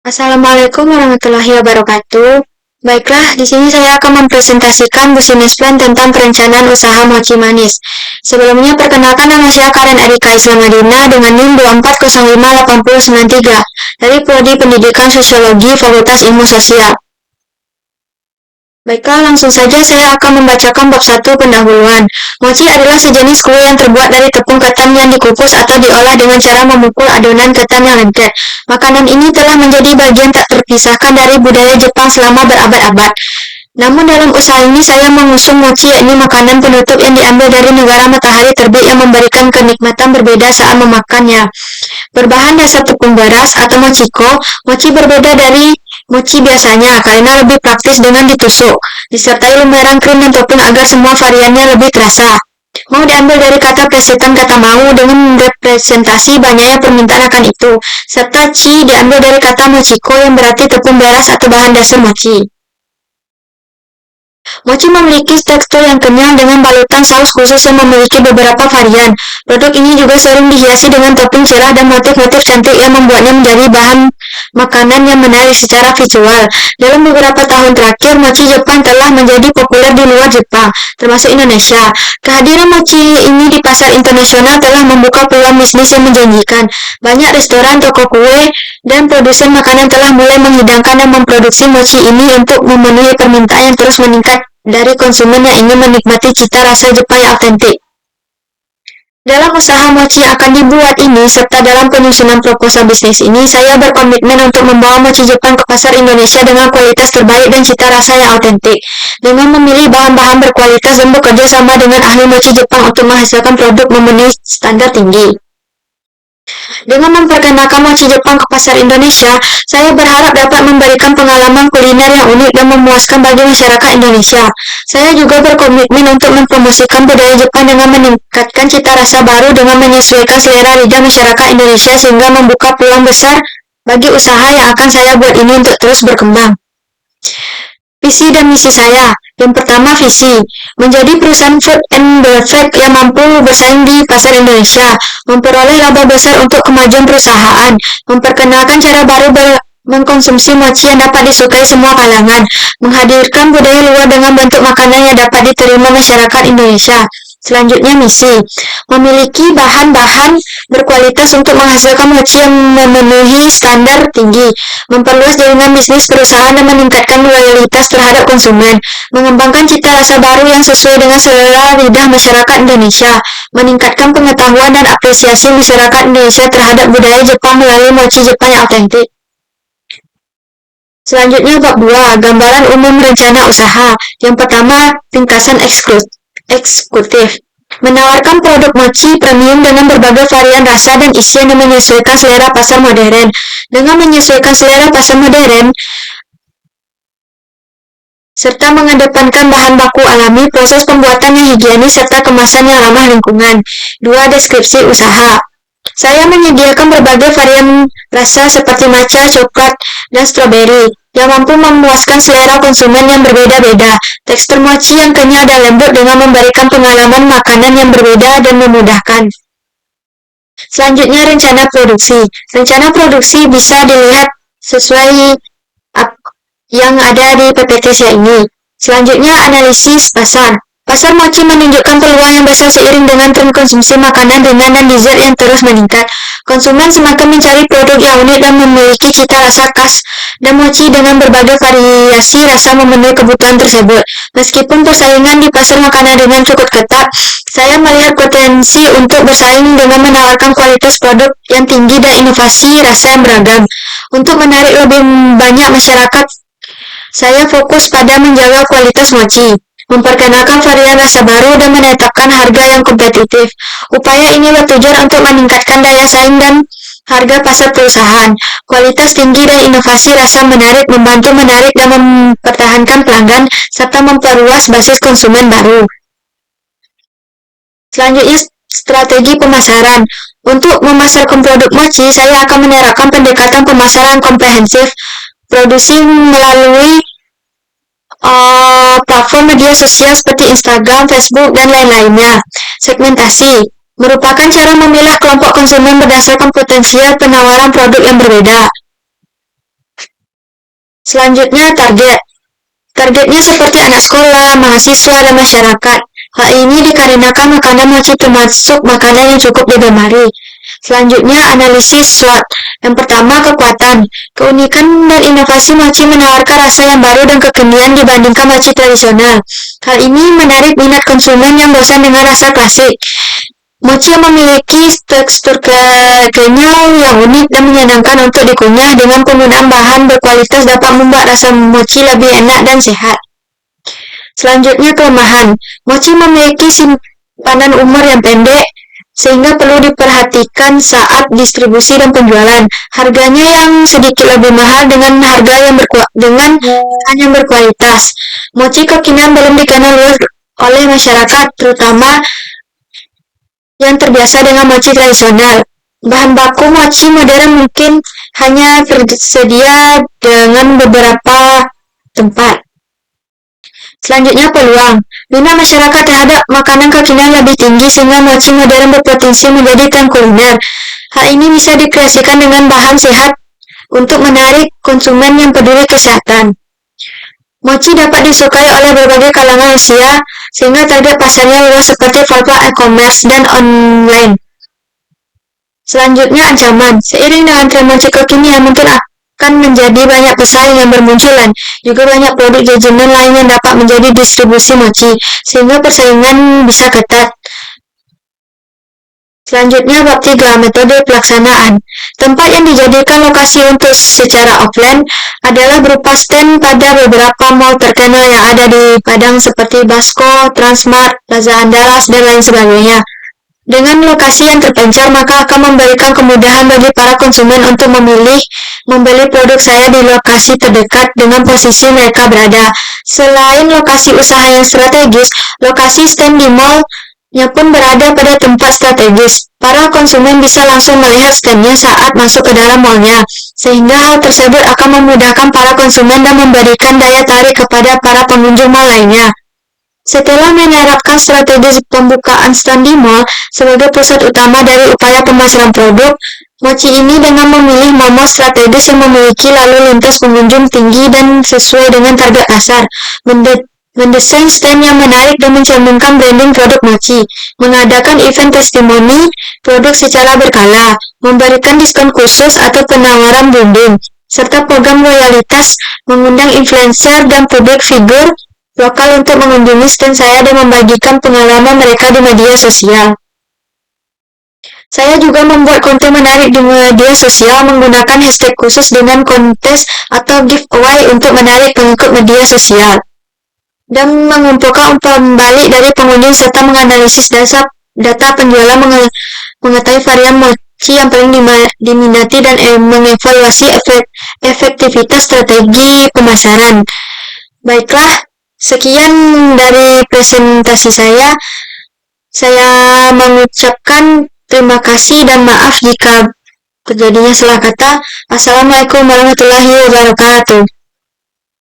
Assalamualaikum warahmatullahi wabarakatuh. Baiklah, di sini saya akan mempresentasikan bisnis plan tentang perencanaan usaha mochi manis. Sebelumnya, perkenalkan nama saya Karen Arika Islam Madina dengan NIM 24058093 dari Prodi Pendidikan Sosiologi Fakultas Ilmu Sosial. Baiklah, langsung saja saya akan membacakan bab 1 pendahuluan. Mochi adalah sejenis kue yang terbuat dari tepung ketan yang dikukus atau diolah dengan cara memukul adonan ketan yang lengket. Makanan ini telah menjadi bagian tak terpisahkan dari budaya Jepang selama berabad-abad. Namun dalam usaha ini saya mengusung mochi, yakni makanan penutup yang diambil dari negara matahari terbit yang memberikan kenikmatan berbeda saat memakannya. Berbahan dasar tepung beras atau mochiko, mochi berbeda dari mochi biasanya karena lebih praktis dengan ditusuk, disertai lembaran krim dan topping agar semua variannya lebih terasa. Mau diambil dari kata plesetan kata mau dengan representasi banyaknya permintaan akan itu, serta chi diambil dari kata mochiko yang berarti tepung beras atau bahan dasar mochi. Mochi memiliki tekstur yang kenyal dengan balutan saus khusus yang memiliki beberapa varian. Produk ini juga sering dihiasi dengan topping cerah dan motif-motif cantik yang membuatnya menjadi bahan makanan yang menarik secara visual. Dalam beberapa tahun terakhir, mochi Jepang telah menjadi populer di luar Jepang, termasuk Indonesia. Kehadiran mochi ini di pasar internasional telah membuka peluang bisnis yang menjanjikan. Banyak restoran, toko kue, dan produsen makanan telah mulai menghidangkan dan memproduksi mochi ini untuk memenuhi permintaan yang terus meningkat dari konsumen yang ingin menikmati cita rasa Jepang yang otentik. Dalam usaha mochi yang akan dibuat ini, serta dalam penyusunan proposal bisnis ini, saya berkomitmen untuk membawa mochi Jepang ke pasar Indonesia dengan kualitas terbaik dan cita rasa yang otentik. Dengan memilih bahan-bahan berkualitas dan bekerja sama dengan ahli mochi Jepang untuk menghasilkan produk memenuhi standar tinggi. Dengan memperkenalkan mochi Jepang ke pasar Indonesia, saya berharap dapat memberikan pengalaman kuliner yang unik dan memuaskan bagi masyarakat Indonesia. Saya juga berkomitmen untuk mempromosikan budaya Jepang dengan meningkatkan cita rasa baru dengan menyesuaikan selera lidah masyarakat Indonesia sehingga membuka peluang besar bagi usaha yang akan saya buat ini untuk terus berkembang. Visi dan misi saya. Yang pertama, visi. Menjadi perusahaan food and beverage yang mampu bersaing di pasar Indonesia, memperoleh laba besar untuk kemajuan perusahaan, memperkenalkan cara baru mengkonsumsi mochi yang dapat disukai semua kalangan, menghadirkan budaya luar dengan bentuk makanan yang dapat diterima masyarakat Indonesia. Selanjutnya, misi. Memiliki bahan-bahan berkualitas untuk menghasilkan mochi yang memenuhi standar tinggi, memperluas jaringan bisnis perusahaan dan meningkatkan loyalitas terhadap konsumen, mengembangkan cita rasa baru yang sesuai dengan selera lidah masyarakat Indonesia, meningkatkan pengetahuan dan apresiasi masyarakat Indonesia terhadap budaya Jepang melalui mochi Jepang yang otentik. Selanjutnya, bab 2, gambaran umum rencana usaha. Yang pertama, ringkasan eksekutif. Menawarkan produk mochi premium dengan berbagai varian rasa dan isian yang menyesuaikan selera pasar modern. Dengan menyesuaikan selera pasar modern, serta mengedepankan bahan baku alami, proses pembuatan yang higienis, serta kemasan yang ramah lingkungan. 2. Deskripsi usaha. Saya menyediakan berbagai varian rasa seperti matcha, coklat, dan stroberi yang mampu memuaskan selera konsumen yang berbeda-beda. Tekstur mochi yang kenyal dan lembut dengan memberikan pengalaman makanan yang berbeda dan memudahkan. Selanjutnya, rencana produksi. Rencana produksi bisa dilihat sesuai yang ada di PPT saya ini. Selanjutnya, analisis pasar. Pasar mochi menunjukkan peluang yang besar seiring dengan tren konsumsi makanan ringan dan dessert yang terus meningkat. Konsumen semakin mencari produk yang unik dan memiliki cita rasa khas, dan mochi dengan berbagai variasi rasa memenuhi kebutuhan tersebut. Meskipun persaingan di pasar makanan ringan cukup ketat, saya melihat potensi untuk bersaing dengan menawarkan kualitas produk yang tinggi dan inovasi rasa yang beragam. Untuk menarik lebih banyak masyarakat, saya fokus pada menjaga kualitas mochi, memperkenalkan varian rasa baru, dan menetapkan harga yang kompetitif. Upaya ini bertujuan untuk meningkatkan daya saing dan harga pasar perusahaan. Kualitas tinggi dan inovasi rasa menarik membantu menarik dan mempertahankan pelanggan, serta memperluas basis konsumen baru. Selanjutnya, strategi pemasaran. Untuk memasarkan produk mochi, saya akan menerapkan pendekatan pemasaran komprehensif, produksi melalui platform media sosial seperti Instagram, Facebook, dan lain-lainnya. Segmentasi merupakan cara memilah kelompok konsumen berdasarkan potensial penawaran produk yang berbeda. Selanjutnya, target. Targetnya seperti anak sekolah, mahasiswa, dan masyarakat. Hal ini dikarenakan makanan mochi termasuk makanan yang cukup digemari. Selanjutnya, analisis SWOT. Yang pertama, kekuatan. Keunikan dan inovasi mochi menawarkan rasa yang baru dan kekinian dibandingkan mochi tradisional. Hal ini menarik minat konsumen yang bosan dengan rasa klasik. Mochi yang memiliki tekstur kenyal yang unik dan menyenangkan untuk dikunyah dengan penggunaan bahan berkualitas dapat membuat rasa mochi lebih enak dan sehat. Selanjutnya, kelemahan. Mochi memiliki simpanan umur yang pendek, sehingga perlu diperhatikan saat distribusi dan penjualan. Harganya yang sedikit lebih mahal dengan harga yang berkualitas. Mochi kekinian belum dikenal luas oleh masyarakat, terutama yang terbiasa dengan mochi tradisional. Bahan baku mochi modern mungkin hanya tersedia dengan beberapa tempat. Selanjutnya, peluang. Minat masyarakat terhadap makanan kekinian lebih tinggi sehingga mochi modern berpotensi menjadi tren kuliner. Hal ini bisa dikreasikan dengan bahan sehat untuk menarik konsumen yang peduli kesehatan. Mochi dapat disukai oleh berbagai kalangan usia, sehingga target pasarnya luas seperti platform e-commerce dan online. Selanjutnya, ancaman. Seiring dengan tren mochi kekinian, mungkin akan menjadi banyak pesaing yang bermunculan. Juga banyak produk jajanan lain yang dapat menjadi distribusi mochi, sehingga persaingan bisa ketat. Selanjutnya, bab 3, metode pelaksanaan. Tempat yang dijadikan lokasi untuk secara offline adalah berupa stand pada beberapa mall terkenal yang ada di Padang seperti Basco, Transmart, Plaza Andalas, dan lain sebagainya. Dengan lokasi yang terpencar, maka akan memberikan kemudahan bagi para konsumen untuk membeli produk saya di lokasi terdekat dengan posisi mereka berada. Selain lokasi usaha yang strategis, lokasi stand di mall-nya pun berada pada tempat strategis. Para konsumen bisa langsung melihat stand-nya saat masuk ke dalam mall-nya, sehingga hal tersebut akan memudahkan para konsumen dan memberikan daya tarik kepada para pengunjung mall lainnya. Setelah menerapkan strategi pembukaan stand di mall sebagai pusat utama dari upaya pemasaran produk, mochi ini dengan memilih momo strategis yang memiliki lalu lintas pengunjung tinggi dan sesuai dengan target pasar, mendesain stand yang menarik dan mencerminkan branding produk mochi, mengadakan event testimoni produk secara berkala, memberikan diskon khusus atau penawaran bundling, serta program loyalitas, mengundang influencer dan publik figur lokal untuk mengunjungi stand saya dan membagikan pengalaman mereka di media sosial. Saya juga membuat konten menarik di media sosial menggunakan hashtag khusus dengan kontes atau giveaway untuk menarik pengikut media sosial, dan mengumpulkan pembalik dari pengunjung serta menganalisis data penjualan mengetahui varian mochi yang paling diminati dan mengevaluasi efektivitas strategi pemasaran. Baiklah, sekian dari presentasi saya. Saya mengucapkan terima kasih dan maaf jika terjadinya salah kata. Assalamualaikum warahmatullahi wabarakatuh.